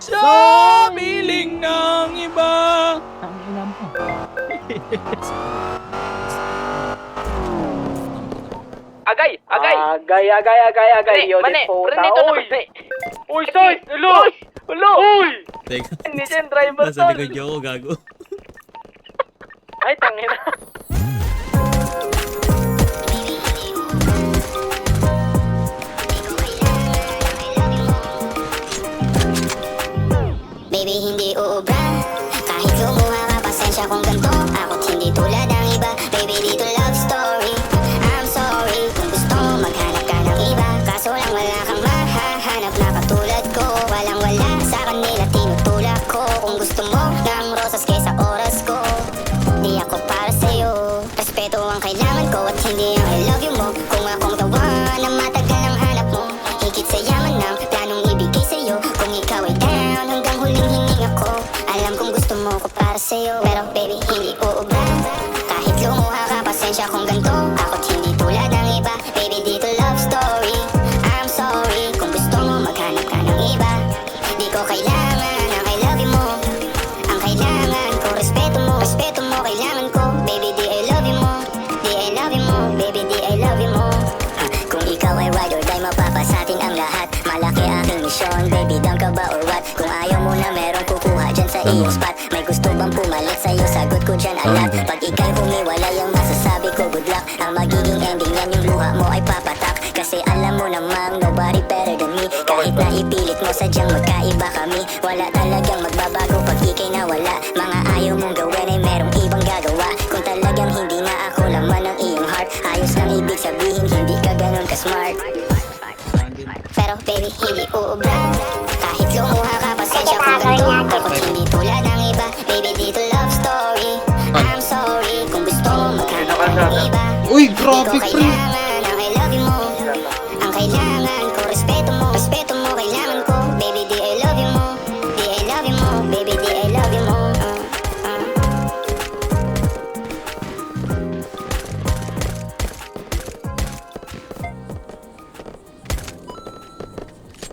sa piling ng iba. Ang ina mo. Agay! Agay! Agay. Yo, Mane! puta. Prenito na Uy! ba? Uy, Soy! Ulo! Ulo! Uy! Teka, Hindi siya yung driver, nasa tol. likod niyo ako, gago. Ay, tangina. Baby, hindi uubra. Kahit lumuha ka, pasensya kung ganito. Ako't hindi tulad ng iba. Baby, dito love story. I'm sorry kung gusto mo maghanap ka ng iba. Kaso lang wala kang mahahanap na katulad ko. Walang wala sa kanila, tinutulak ko. Kung gusto mo ng rosas kaysa oras ko, di ako para sa'yo. Respeto ang kailangan ko at hindi ang I love you mo. Kung akong tawa na matagal ang hanap mo, higit sa yaman ng planong ibigay sa'yo. Kung ikaw ay down hanggang huling hininga ko, alam kong gusto mo ko para sa'yo. Pero baby, hindi uubra. Kahit lumuha ka, pasensya kung ganito. Ako't hindi tulad ng iba. Baby, dito love story. I'm sorry kung gusto mo maghanap ka ng iba. Di ko kailangan ang I love you mo. Ang kailangan ko, respeto mo. Respeto mo, kailangan ko. Baby, di I love you mo. Di I love you mo. Baby, di I love you mo. Kung ikaw ay ride or die, mapapasatin ang lahat. Malaki aking misyon, baby, down ka ba or what? Kung ayaw mo na merong kukuha dyan sa iyong spot. May gusto bang pumalit sa'yo, sagot ko dyan alat. Pag ika'y humiwalay, ang masasabi ko good luck. Ang magiging ending yan, yung luha mo ay papatak. Kasi alam mo namang nobody better than me. Kahit na ipilit mo, sadyang magkaiba kami. Wala talagang magbabago pag ika'y nawala. Mga ayaw mong gawin ay merong ibang gagawa. Kung talagang hindi na ako laman ng iyong heart, ayos lang ibig sabihin, hindi ka ganun ka-smart. Pero baby, hindi uubra. Kahit lumuha ka, pasensya kung ganito. Ako't hindi tulad ng iba. Baby, dito love story. I'm sorry kung gusto mo maghanap ka ng iba. Uy, Di ko grabe pre. kailangan